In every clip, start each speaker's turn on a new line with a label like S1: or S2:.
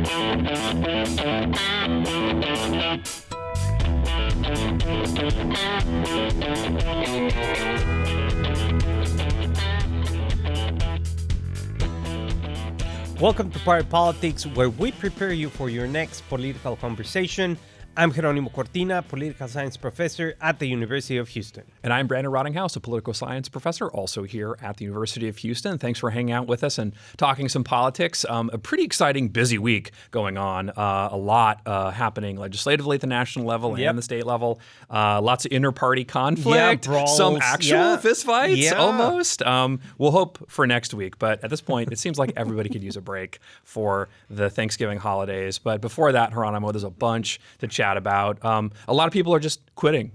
S1: Welcome to Party Politics, where we prepare you for your next political conversation. I'm Jeronimo Cortina, political science professor at the University of Houston.
S2: And I'm Brandon Rottinghaus, a political science professor, also here at the University of Houston. Thanks for hanging out with us and talking some politics. A pretty exciting, busy week going on. A lot happening legislatively at the national level and the state level. Lots of inter-party conflict,
S1: brawls,
S2: some actual fistfights, almost. We'll hope for next week. But at this point, it seems like everybody could use a break for the Thanksgiving holidays. But before that, Jeronimo, there's a bunch to chat about. A lot of people are just quitting,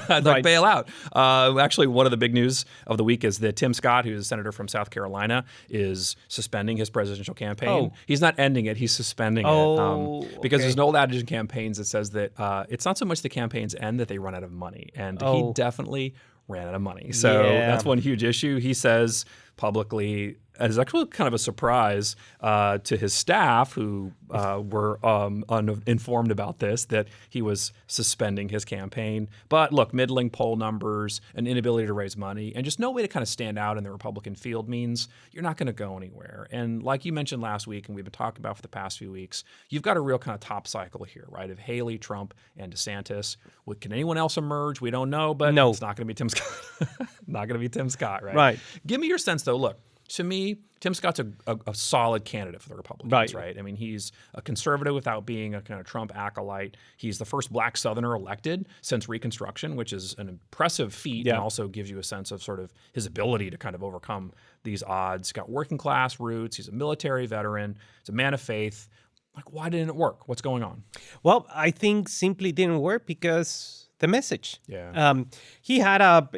S2: bail out. Actually, one of the big news of the week is that Tim Scott, who's a senator from South Carolina, is suspending his presidential campaign. He's not ending it, he's suspending it. Because there's an old adage in campaigns that says that it's not so much the campaigns end, that they run out of money. And he definitely ran out of money. So that's one huge issue. He says publicly, and it's actually kind of a surprise to his staff, who were uninformed about this, that he was suspending his campaign. But look, middling poll numbers, an inability to raise money, and just no way to kind of stand out in the Republican field means you're not going to go anywhere. And like you mentioned last week, and we've been talking about for the past few weeks, you've got a real kind of top cycle here, right, of Haley, Trump, and DeSantis. Can anyone else emerge? We don't know, but it's not going to be Tim Scott. Not going to be Tim Scott, right?
S1: Right.
S2: Give me your sense, though. Look, to me, Tim Scott's a solid candidate for the Republicans, right? I mean, he's a conservative without being a kind of Trump acolyte. He's the first black Southerner elected since Reconstruction, which is an impressive feat and also gives you a sense of sort of his ability to kind of overcome these odds. He's got working class roots. He's a military veteran. He's a man of faith. Like, why didn't it work? What's going on?
S1: Well, I think simply didn't work because the message.
S2: Yeah.
S1: He had a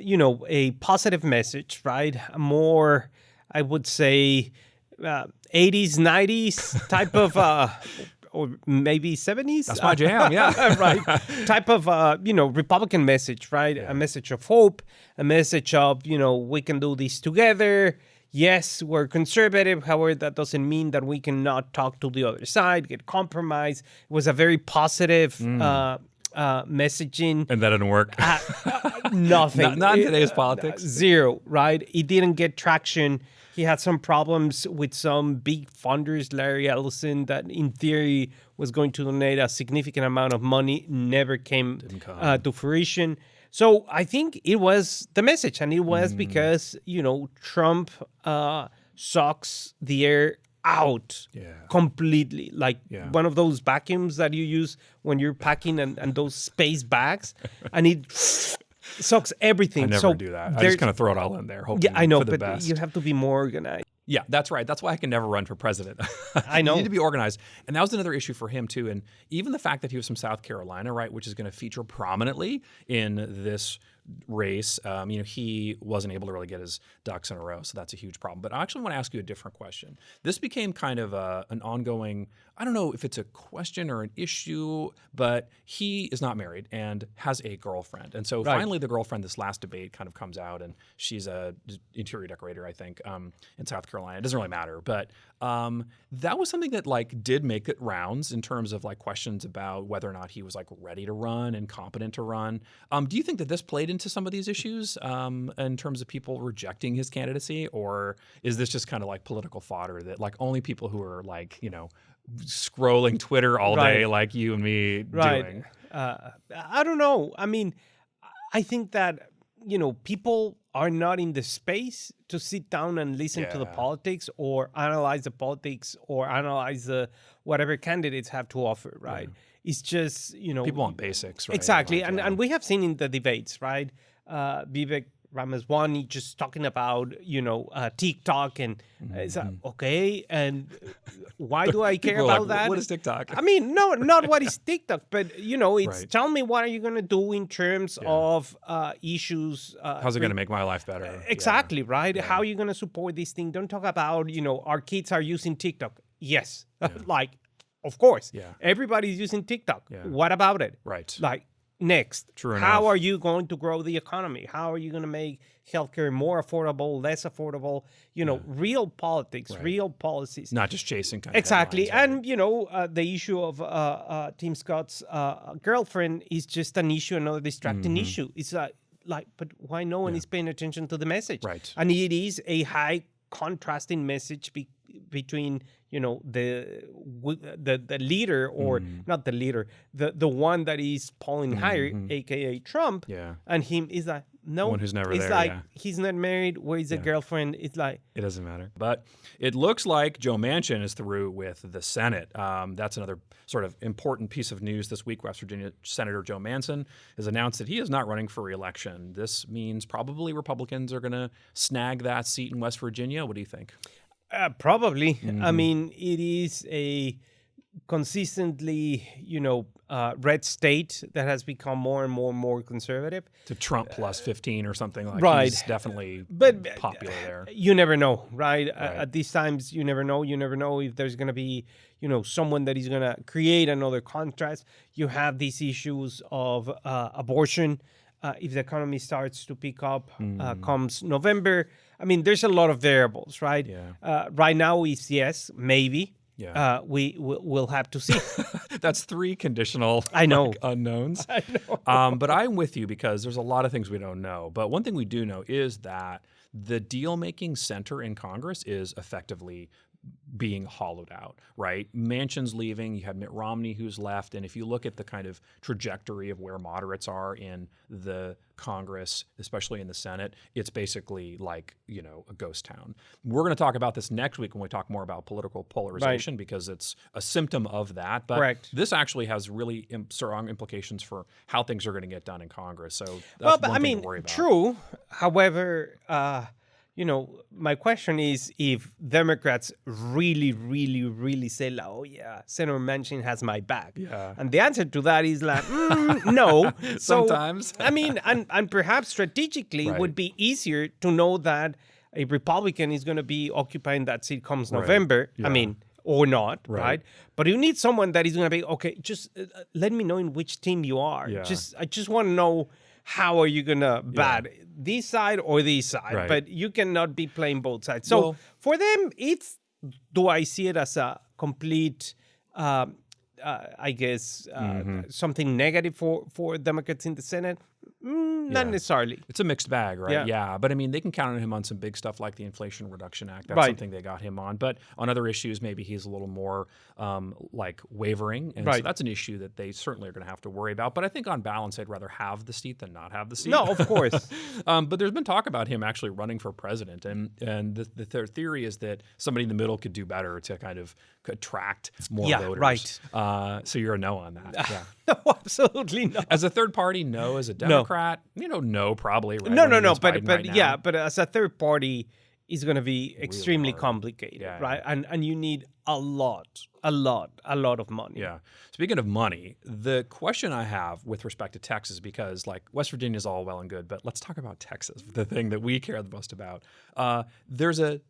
S1: positive message, right? More, I would say, 80s, 90s type of, or maybe 70s.
S2: That's my jam, yeah.
S1: Right. Type of, Republican message, right? Yeah. A message of hope, a message of, we can do this together. Yes, we're conservative. However, that doesn't mean that we cannot talk to the other side, get compromised. It was a very positive messaging.
S2: And that didn't work.
S1: Nothing.
S2: Not in today's politics.
S1: Zero, right? It didn't get traction. He had some problems with some big funders, Larry Ellison, that in theory was going to donate a significant amount of money, never came to fruition. So I think it was the message, and it was because, Trump sucks the air out completely, like one of those vacuums that you use when you're packing and those space bags, and it sucks everything.
S2: I never do that. I just kind of throw it all in there, hoping
S1: I know,
S2: for the
S1: but
S2: best.
S1: You have to be more organized.
S2: Yeah, that's right. That's why I can never run for president.
S1: I know.
S2: You need to be organized. And that was another issue for him, too. And even the fact that he was from South Carolina, right, which is going to feature prominently in this race, he wasn't able to really get his ducks in a row. So that's a huge problem. But I actually want to ask you a different question. This became kind of an ongoing, I don't know if it's a question or an issue, but he is not married and has a girlfriend. And so finally the girlfriend, this last debate kind of comes out, and she's a interior decorator, I think, in South Carolina. It doesn't really matter. But that was something that did make it rounds in terms of questions about whether or not he was ready to run and competent to run. Do you think that this played into some of these issues in terms of people rejecting his candidacy, or is this just kind of political fodder that only people who are scrolling Twitter all day like you and me doing?
S1: I don't know. I mean, I think that people are not in the space to sit down and listen to the politics or analyze the politics or analyze whatever candidates have to offer, right? It's just,
S2: people want basics, right?
S1: Exactly. And we have seen in the debates, right? Vivek Ramaswamy just talking about, TikTok, and it's okay. And why do I care about that?
S2: What is TikTok?
S1: I mean, no, not what is TikTok, but it's tell me, what are you going to do in terms of issues?
S2: How's it going to make my life better?
S1: Exactly, right? Yeah. How are you going to support this thing? Don't talk about, our kids are using TikTok. Yes, of course. Yeah. Everybody's using TikTok. Yeah. What about it?
S2: Right.
S1: next?
S2: True
S1: How
S2: enough.
S1: are you going to grow the economy? How are you going to make healthcare more affordable, less affordable? Real politics, real policies.
S2: Not just chasing kind of
S1: Exactly.
S2: headlines,
S1: And, the issue of Tim Scott's girlfriend is just an issue, another distracting issue. It's but why no one is paying attention to the message?
S2: Right.
S1: And it is a high contrasting message between the leader, or not the leader, the one that is polling higher, aka Trump, and him is like, no,
S2: one who's never
S1: it's
S2: there,
S1: like he's not married. Where is the girlfriend? It's like
S2: it doesn't matter. But it looks like Joe Manchin is through with the Senate. That's another sort of important piece of news this week. West Virginia Senator Joe Manchin has announced that he is not running for re-election. This means probably Republicans are going to snag that seat in West Virginia. What do you think?
S1: Probably. I mean, it is a consistently, red state that has become more and more conservative.
S2: To Trump plus 15 or something like
S1: right.
S2: He's definitely popular there.
S1: You never know, right? At these times, you never know. You never know if there's going to be, someone that is going to create another contrast. You have these issues of abortion. If the economy starts to pick up comes November. I mean, there's a lot of variables, right?
S2: Yeah.
S1: Right now, it's yes, maybe.
S2: Yeah.
S1: We'll have to see.
S2: That's three conditional unknowns.
S1: I know.
S2: But I'm with you because there's a lot of things we don't know. But one thing we do know is that the deal-making center in Congress is effectively being hollowed out, right? Manchin's leaving. You have Mitt Romney who's left. And if you look at the kind of trajectory of where moderates are in the Congress, especially in the Senate, it's basically like, a ghost town. We're going to talk about this next week when we talk more about political polarization because it's a symptom of that. But
S1: Correct.
S2: This actually has really strong implications for how things are going to get done in Congress. So that's one thing to worry about.
S1: True. However, my question is if Democrats really, really, really say, like, oh, yeah, Senator Manchin has my back.
S2: Yeah.
S1: And the answer to that is like, no.
S2: Sometimes.
S1: I mean, and perhaps strategically it would be easier to know that a Republican is going to be occupying that seat comes November.
S2: Yeah.
S1: I mean, or not, right? But you need someone that is going to be, okay, just let me know in which team you are.
S2: Yeah.
S1: I just want to know how are you going to bat this side or this side.
S2: Right.
S1: But you cannot be playing both sides. So for them, do I see it as a complete, I guess, something negative for Democrats in the Senate? Not necessarily.
S2: It's a mixed bag, right? Yeah. But I mean, they can count on him on some big stuff like the Inflation Reduction Act. That's something they got him on. But on other issues, maybe he's a little more wavering. And so that's an issue that they certainly are going to have to worry about. But I think on balance, I'd rather have the seat than not have the seat.
S1: No, of course.
S2: But there's been talk about him actually running for president. And the theory is that somebody in the middle could do better to kind of attract more voters.
S1: Right.
S2: So you're a no on that. Yeah.
S1: No, absolutely not.
S2: As a third party, no. As a Democrat, no, probably. Right?
S1: No. But as a third party, it's going to be extremely complicated, right? And you need a lot of money.
S2: Yeah. Speaking of money, the question I have with respect to Texas, because like West Virginia is all well and good, but let's talk about Texas, the thing that we care the most about. There's a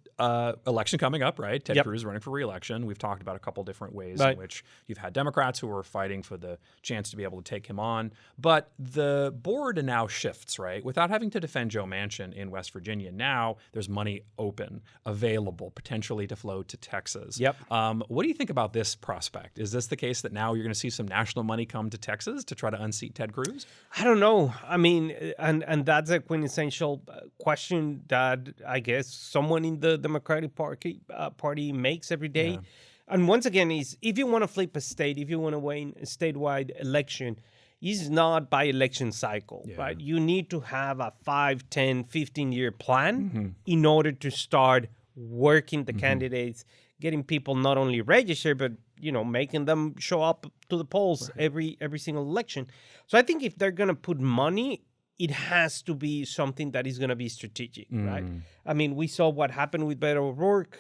S2: election coming up, right? Ted Cruz running for re-election. We've talked about a couple different ways in which you've had Democrats who are fighting for the chance to be able to take him on. But the board now shifts, right? Without having to defend Joe Manchin in West Virginia, now there's money open, available, potentially to flow to Texas. What do you think about this prospect? Is this the case that now you're going to see some national money come to Texas to try to unseat Ted Cruz?
S1: I don't know. I mean, and that's a quintessential question that I guess someone in the Democratic Party makes every day. Yeah. And once again, is if you want to flip a state, if you want to win a statewide election, it's not by election cycle, right? You need to have a 5, 10, 15-year plan in order to start working the candidates, getting people not only registered, but making them show up to the polls every single election. So I think if they're going to put money, it has to be something that is going to be strategic, right? I mean, we saw what happened with Beto O'Rourke.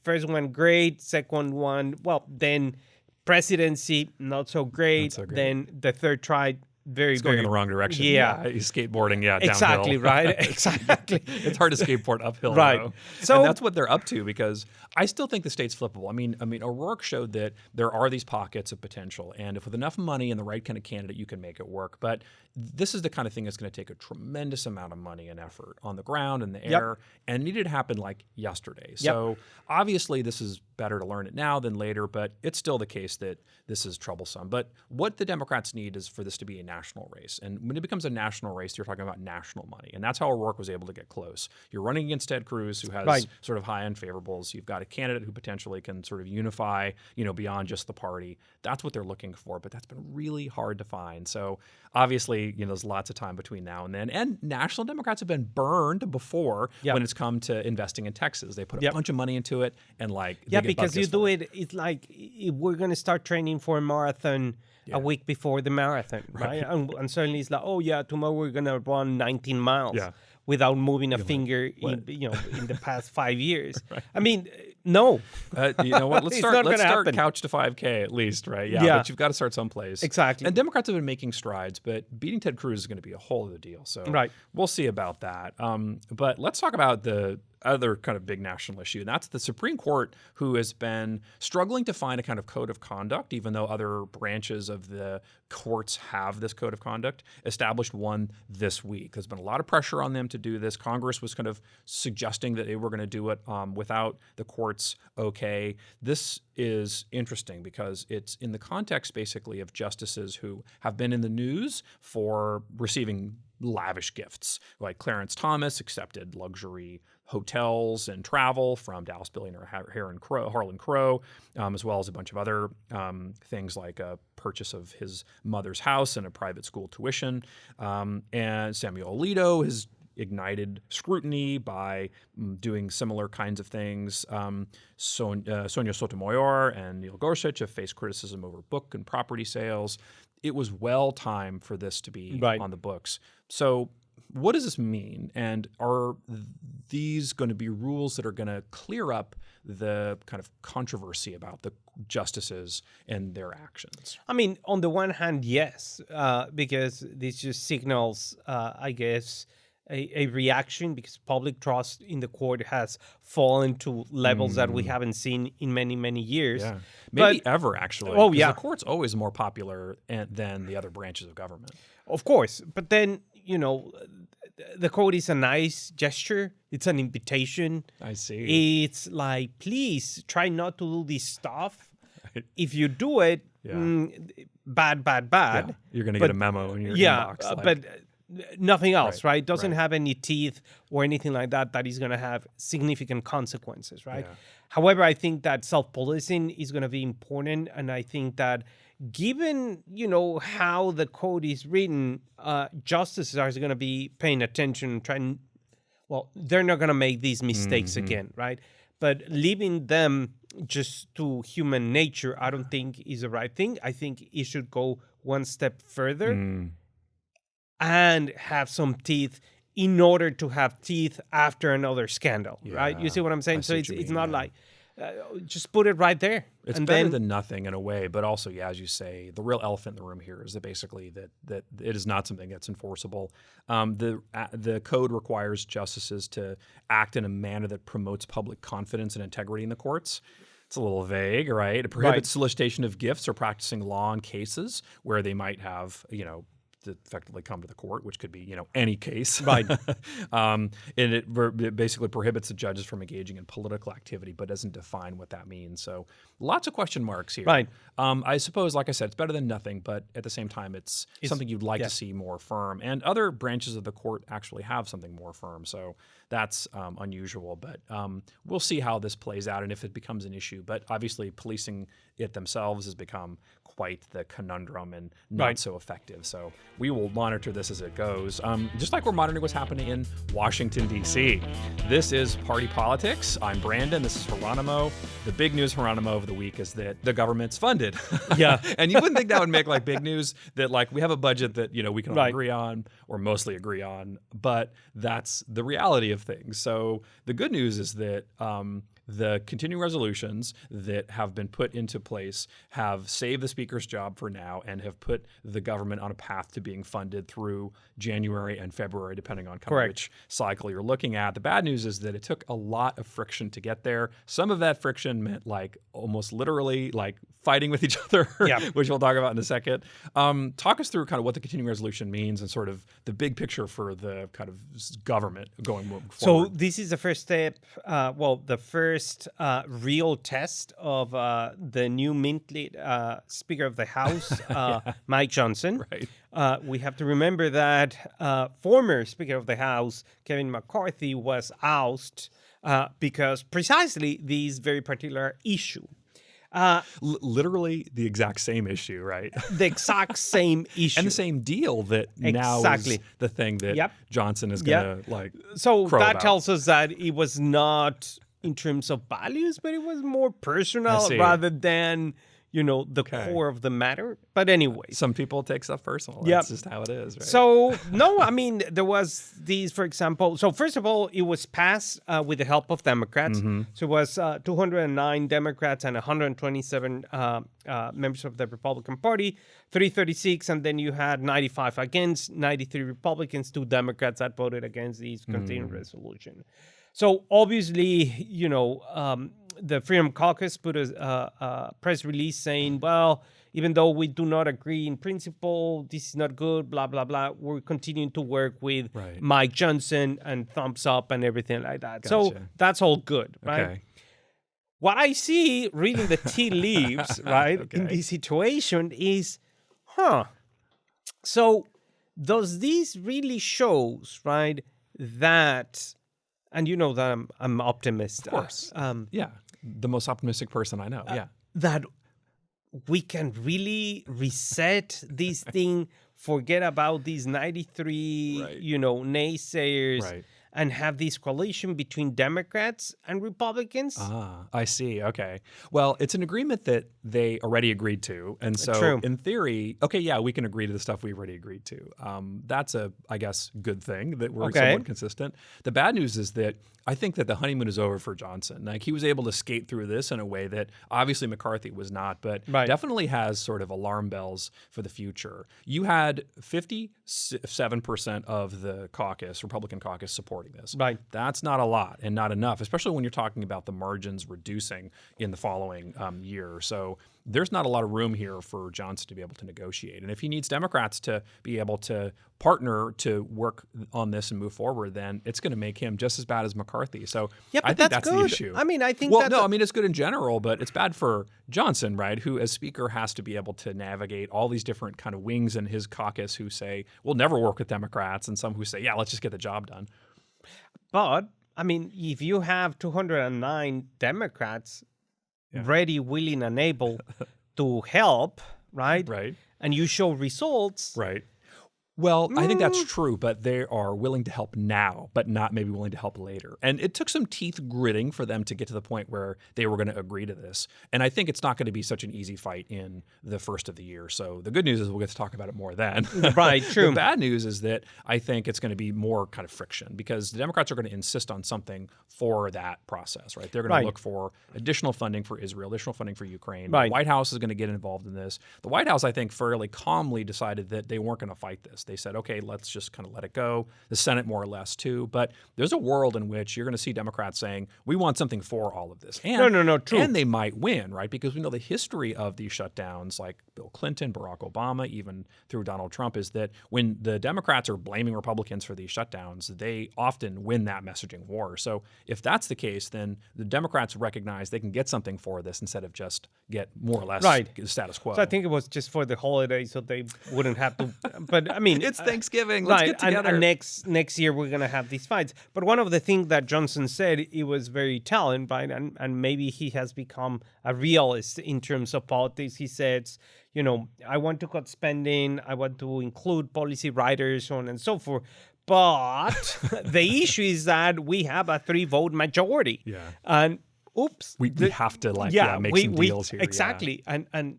S1: First one great, second one, then presidency not so great. Then the third try very,
S2: It's going
S1: very
S2: in the wrong direction.
S1: Yeah.
S2: He's skateboarding, downhill.
S1: Exactly, right? Exactly.
S2: It's hard to skateboard uphill,
S1: Right.
S2: though.
S1: So-
S2: And that's what they're up to, because I still think the state's flippable. I mean, O'Rourke showed that there are these pockets of potential, and if with enough money and the right kind of candidate, you can make it work. But this is the kind of thing that's going to take a tremendous amount of money and effort on the ground and the air, and it needed to happen like yesterday. So obviously, this is better to learn it now than later, but it's still the case that this is troublesome. But what the Democrats need is for this to be a national race. And when it becomes a national race, you're talking about national money. And that's how O'Rourke was able to get close. You're running against Ted Cruz, who has sort of high unfavorables. You've got a candidate who potentially can sort of unify, beyond just the party. That's what they're looking for, but that's been really hard to find. So obviously, there's lots of time between now and then. And national Democrats have been burned before when it's come to investing in Texas. They put a bunch of money into it and
S1: because you do it, it's like we're going to start training for a marathon a week before the marathon, right? And suddenly it's like, tomorrow we're going to run 19 miles without moving a finger in the past 5 years. I mean, no.
S2: You know what? Let's start
S1: happen.
S2: couch to 5K at least, right? But you've got to start someplace.
S1: Exactly.
S2: And Democrats have been making strides, but beating Ted Cruz is going to be a whole other deal. So we'll see about that. But let's talk about the other kind of big national issue, and that's the Supreme Court, who has been struggling to find a kind of code of conduct, even though other branches of the courts have this code of conduct, established one this week. There's been a lot of pressure on them to do this. Congress was kind of suggesting that they were going to do it without the courts okay. This is interesting because it's in the context basically of justices who have been in the news for receiving lavish gifts. Like Clarence Thomas accepted luxury hotels and travel from Dallas billionaire Harlan Crow, as well as a bunch of other things like a purchase of his mother's house and a private school tuition. And Samuel Alito has ignited scrutiny by doing similar kinds of things. Sonia Sotomayor and Neil Gorsuch have faced criticism over book and property sales. It was well timed for this to be on the books. So what does this mean? And are these going to be rules that are going to clear up the kind of controversy about the justices and their actions?
S1: I mean, on the one hand, yes, because this just signals, I guess, a reaction, because public trust in the court has fallen to levels that we haven't seen in many, many years.
S2: Yeah. Maybe ever, actually.
S1: Oh, yeah.
S2: The court's always more popular than the other branches of government.
S1: Of course. But then, the court is a nice gesture. It's an invitation.
S2: I see.
S1: It's like, please try not to do this stuff. Right. If you do it, bad.
S2: Yeah. You're going to get a memo in your inbox.
S1: But nothing else, right? Doesn't have any teeth or anything like that is going to have significant consequences, right? Yeah. However, I think that self-policing is going to be important, and I think that given, how the code is written, justices are going to be paying attention, they're not going to make these mistakes again, right? But leaving them just to human nature, I don't think is the right thing. I think it should go one step further and have some teeth in order to have teeth after another scandal, right? You see what I'm saying? So it's not like, just put it right there.
S2: It's better than nothing in a way, but also, as you say, the real elephant in the room here is that basically that it is not something that's enforceable. The code requires justices to act in a manner that promotes public confidence and integrity in the courts. It's a little vague, right? It prohibits solicitation of gifts or practicing law in cases where they might have, to effectively come to the court, which could be, any case.
S1: Right.
S2: And it basically prohibits the judges from engaging in political activity, but doesn't define what that means. So lots of question marks here.
S1: Right.
S2: I suppose, like I said, it's better than nothing, but at the same time, it's something you'd like to see more firm. And other branches of the court actually have something more firm. So that's unusual, but we'll see how this plays out and if it becomes an issue. But obviously, policing it themselves has become quite the conundrum and not so effective. So we will monitor this as it goes, just like we're monitoring what's happening in Washington, D.C. This is Party Politics. I'm Brandon. This is Jeronimo. The big news, Jeronimo, of the week is that the government's funded.
S1: Yeah.
S2: And you wouldn't think that would make big news, that we have a budget that, we can all agree on or mostly agree on, but that's the reality of things. So the good news is that the continuing resolutions that have been put into place have saved the speaker's job for now and have put the government on a path to being funded through January and February, depending on kind of which cycle you're looking at. The bad news is that it took a lot of friction to get there. Some of that friction meant like almost literally like fighting with each other, which we'll talk about in a second. Talk us through kind of what the continuing resolution means and sort of the big picture for the kind of government going forward.
S1: So this is the first step, the first real test of the new minted Speaker of the House, Mike Johnson.
S2: Right.
S1: We have to remember that former Speaker of the House, Kevin McCarthy, was ousted because precisely this very particular issue.
S2: Literally the exact same issue, right?
S1: The exact same issue.
S2: And the same deal that now is the thing that Johnson is going to like
S1: So
S2: crow
S1: that
S2: about.
S1: tells us that it was not in terms of values, but it was more personal rather than, the core of the matter. But anyway.
S2: Some people take stuff personal. That's just how it is, right?
S1: So, no, I mean, there was these, for example. So, first of all, it was passed with the help of Democrats. So, it was 209 Democrats and 127 members of the Republican Party, 336. And then you had 95 against, 93 Republicans, 2 Democrats that voted against this continuing resolution. So, obviously, the Freedom Caucus put a press release saying, well, even though we do not agree in principle, this is not good, blah, blah, blah. We're continuing to work with Mike Johnson and thumbs up and everything like that.
S2: Gotcha.
S1: So that's all good, right?
S2: Okay.
S1: What I see reading the tea leaves, right, in this situation is, so does this really shows, right, that, and you know that I'm optimist.
S2: Of course. The most optimistic person I know.
S1: That we can really reset this thing, forget about these 93, naysayers, and have this coalition between Democrats and Republicans.
S2: I see. Okay. Well, it's an agreement that they already agreed to. And so in theory, we can agree to the stuff we've already agreed to. That's I guess, good thing that we're somewhat consistent. The bad news is that I think that the honeymoon is over for Johnson. Like, he was able to skate through this in a way that obviously McCarthy was not, but definitely has sort of alarm bells for the future. You had 57% of the caucus, Republican caucus, supporting this.
S1: Right.
S2: That's not a lot and not enough, especially when you're talking about the margins reducing in the following year. So there's not a lot of room here for Johnson to be able to negotiate. And if he needs Democrats to be able to partner to work on this and move forward, then it's going to make him just as bad as McCarthy. So I think that's the issue.
S1: I mean, I think
S2: it's good in general, but it's bad for Johnson, right? Who, as Speaker, has to be able to navigate all these different kind of wings in his caucus who say, we'll never work with Democrats, and some who say, let's just get the job done.
S1: But, I mean, if you have 209 Democrats ready, willing, and able to help, right?
S2: Right.
S1: And you show results.
S2: Right. Well, I think that's true, but they are willing to help now, but not maybe willing to help later. And it took some teeth gritting for them to get to the point where they were going to agree to this. And I think it's not going to be such an easy fight in the first of the year. So the good news is we'll get to talk about it more then.
S1: Right, true.
S2: The bad news is that I think it's going to be more kind of friction because the Democrats are going to insist on something for that process, right? They're going to look for additional funding for Israel, additional funding for Ukraine. The White House is going to get involved in this. The White House, I think, fairly calmly decided that they weren't going to fight this. They said, okay, let's just kind of let it go. The Senate more or less too. But there's a world in which you're going to see Democrats saying, we want something for all of this. And,
S1: no, true.
S2: And they might win, right? Because we know the history of these shutdowns, like Bill Clinton, Barack Obama, even through Donald Trump, is that when the Democrats are blaming Republicans for these shutdowns, they often win that messaging war. So if that's the case, then the Democrats recognize they can get something for this instead of just get more or less the status quo.
S1: So I think it was just for the holidays so they wouldn't have to. But I mean,
S2: it's Thanksgiving. Let's get together.
S1: And next year we're gonna have these fights. But one of the things that Johnson said, it was very telling, right? And maybe he has become a realist in terms of politics. He says, I want to cut spending. I want to include policy writers, so on and so forth. But the issue is that we have a 3-vote majority.
S2: Yeah.
S1: And oops,
S2: we have to make some deals here.
S1: Exactly.
S2: Yeah.
S1: And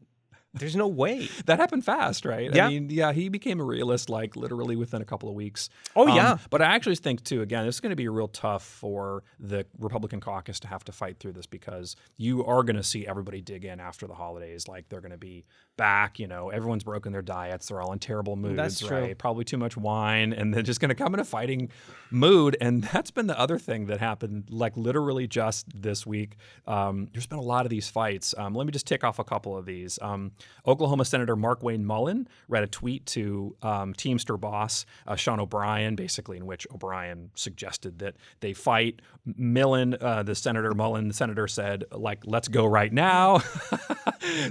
S1: There's no way.
S2: That happened fast, right?
S1: Yeah.
S2: I mean, yeah, he became a realist like literally within a couple of weeks.
S1: Oh, yeah.
S2: But I actually think, too, again, this is going to be real tough for the Republican caucus to have to fight through this because you are going to see everybody dig in after the holidays. Like, they're going to be back, everyone's broken their diets. They're all in terrible moods,
S1: That's true.
S2: right? Probably too much wine, and they're just going to come in a fighting mood. And that's been the other thing that happened, like literally just this week. There's been a lot of these fights. Let me just tick off a couple of these. Oklahoma Senator Mark Wayne Mullen read a tweet to Teamster boss Sean O'Brien, basically in which O'Brien suggested that they fight. Mullen, the senator said, like, let's go right now.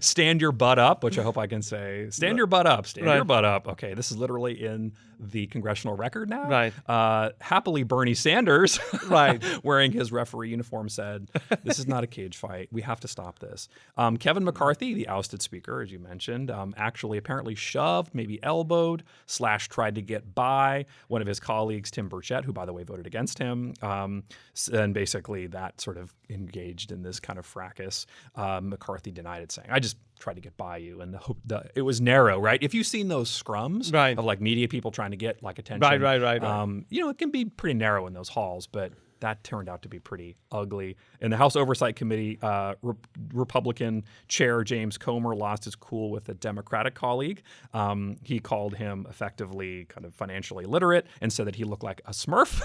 S2: Stand your butt up, which I hope I can say. Stand your butt up. Stand your butt up. Okay, this is literally in the congressional record now.
S1: Right.
S2: Happily, Bernie Sanders,
S1: Right,
S2: wearing his referee uniform, said, "This is not a cage fight. We have to stop this." Kevin McCarthy, the ousted speaker, as you mentioned, actually apparently shoved, maybe elbowed, / tried to get by one of his colleagues, Tim Burchett, who, by the way, voted against him. And basically that sort of engaged in this kind of fracas. McCarthy denied it, saying, "I just tried to get by you," and it was narrow, right? If you've seen those scrums of like media people trying to get like attention,
S1: right.
S2: it can be pretty narrow in those halls, but that turned out to be pretty ugly. In the House Oversight Committee, Republican Chair James Comer lost his cool with a Democratic colleague. He called him effectively kind of financially illiterate and said that he looked like a Smurf.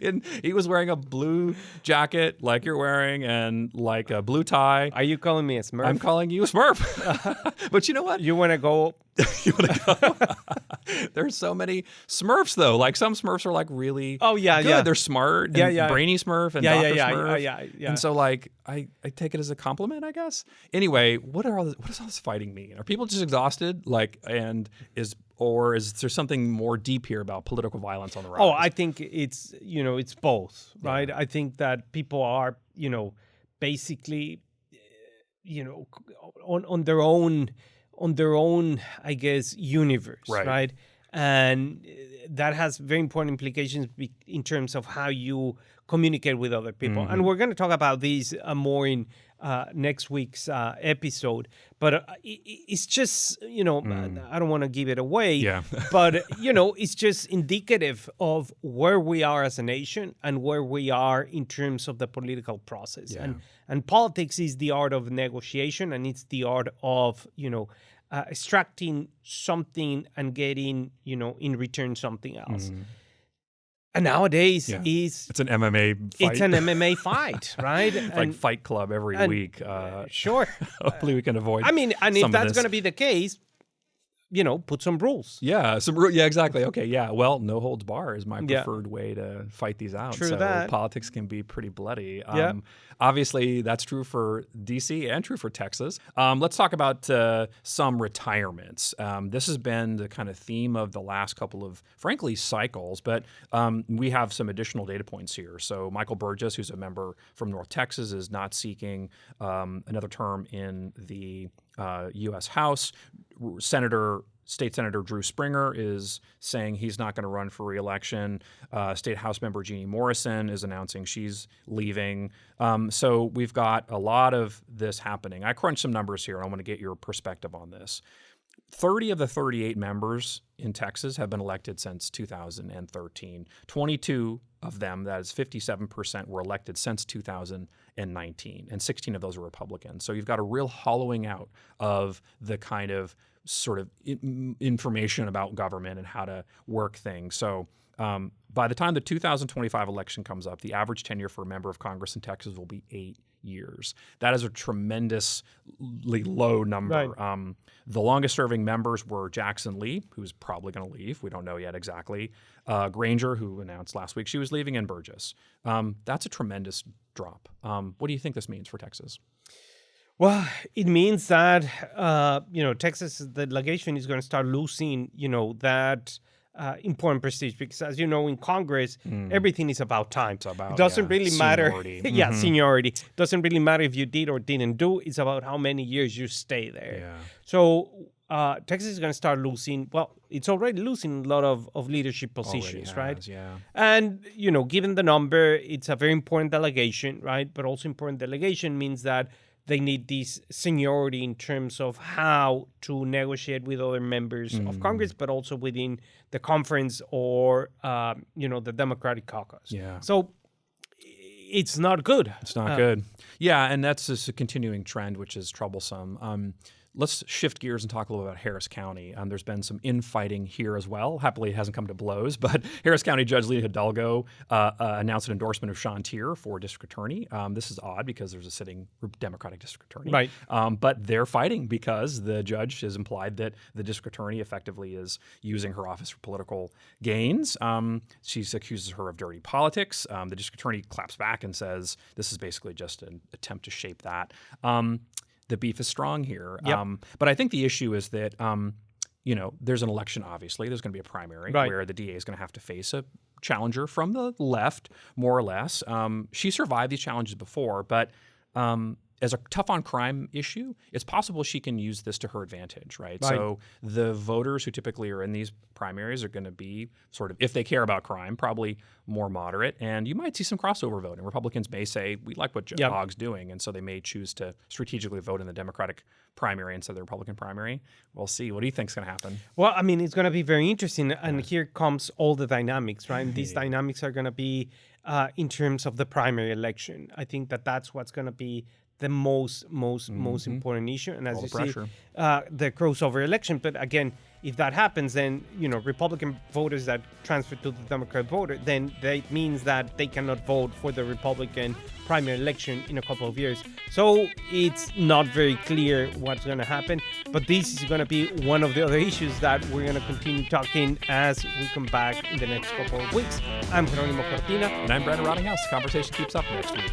S2: And he was wearing a blue jacket like you're wearing and like a blue tie.
S1: Are you calling me a Smurf?
S2: I'm calling you a Smurf. But you know what?
S1: You want to go?
S2: You want to go? There's so many Smurfs, though. Like, some Smurfs are like really good. They're smart and brainy Smurf and Dr. Smurf. And so, like, I take it as a compliment, I guess. Anyway, what does all this fighting mean? Are people just exhausted? Like, or is there something more deep here about political violence on the rise?
S1: Oh, I think it's both, right? Yeah. I think that people are, basically, on their own, I guess, universe, right? And that has very important implications in terms of how you communicate with other people. Mm-hmm. And we're going to talk about these more in next week's episode. But it's just, I don't want to give it away, but, it's just indicative of where we are as a nation and where we are in terms of the political process. Yeah. And politics is the art of negotiation, and it's the art of, extracting something and getting, in return something else. Mm. And nowadays it's an MMA fight. It's an MMA fight, right?
S2: Like Fight Club every week.
S1: Sure.
S2: Hopefully we can avoid.
S1: I mean, and if that's going to be the case, put some rules.
S2: Yeah, exactly. Okay, yeah. Well, no holds bar is my preferred way to fight these out.
S1: True
S2: so
S1: that.
S2: Politics can be pretty bloody. Obviously, that's true for D.C. and true for Texas. Let's talk about some retirements. This has been the kind of theme of the last couple of, frankly, cycles, but we have some additional data points here. So Michael Burgess, who's a member from North Texas, is not seeking another term in the U.S. House. State Senator Drew Springer is saying he's not going to run for re-election. State House member Jeannie Morrison is announcing she's leaving. So we've got a lot of this happening. I crunched some numbers here, and I want to get your perspective on this. 30 of the 38 members in Texas have been elected since 2013. 22 of them, that is 57%, were elected since 2019, and 16 of those are Republicans. So you've got a real hollowing out of the kind of sort of information about government and how to work things. So by the time the 2025 election comes up, the average tenure for a member of Congress in Texas will be 8 years. That is a tremendously low number. Right. The longest serving members were Jackson Lee, who's probably going to leave. We don't know yet exactly. Granger, who announced last week she was leaving, and Burgess. That's a tremendous drop. What do you think this means for Texas?
S1: Well, it means that, Texas, the delegation is going to start losing, that important prestige, because, as you know, in Congress, everything is about time.
S2: It's about,
S1: it doesn't really matter.
S2: Seniority.
S1: Seniority. It doesn't really matter if you did or didn't do. It's about how many years you stay there.
S2: Yeah.
S1: So Texas is going to start losing. Well, it's already losing a lot of leadership positions, right?
S2: Yeah.
S1: And, given the number, it's a very important delegation, right? But also important delegation means that they need this seniority in terms of how to negotiate with other members of Congress, but also within the conference or, the Democratic caucus.
S2: Yeah.
S1: So it's not good.
S2: It's not good. Yeah, and that's just a continuing trend, which is troublesome. Let's shift gears and talk a little about Harris County. There's been some infighting here as well. Happily, it hasn't come to blows, but Harris County Judge Lina Hidalgo announced an endorsement of Sean Tier for district attorney. This is odd because there's a sitting Democratic district attorney.
S1: Right.
S2: But they're fighting because the judge has implied that the district attorney effectively is using her office for political gains. She accuses her of dirty politics. The district attorney claps back and says this is basically just an attempt to shape that. The beef is strong here.
S1: Yep.
S2: But I think the issue is that, there's an election, obviously. There's going to be a primary where the DA is going to have to face a challenger from the left, more or less. She survived these challenges before, but as a tough on crime issue, it's possible she can use this to her advantage, right? So the voters who typically are in these primaries are going to be sort of, if they care about crime, probably more moderate. And you might see some crossover voting. Republicans may say, we like what Joe Hogg's doing. And so they may choose to strategically vote in the Democratic primary instead of the Republican primary. We'll see. What do you think is going to happen?
S1: Well, I mean, it's going to be very interesting. And here comes all the dynamics, right? And these dynamics are going to be in terms of the primary election. I think that's what's going to be the most important issue. And as
S2: all
S1: you
S2: the
S1: see, the crossover election. But again, if that happens, then, Republican voters that transfer to the Democrat voter, then that means that they cannot vote for the Republican primary election in a couple of years. So it's not very clear what's going to happen. But this is going to be one of the other issues that we're going to continue talking as we come back in the next couple of weeks. I'm Jeronimo Cortina.
S2: And I'm Brandon Rottinghaus. The conversation keeps up next week.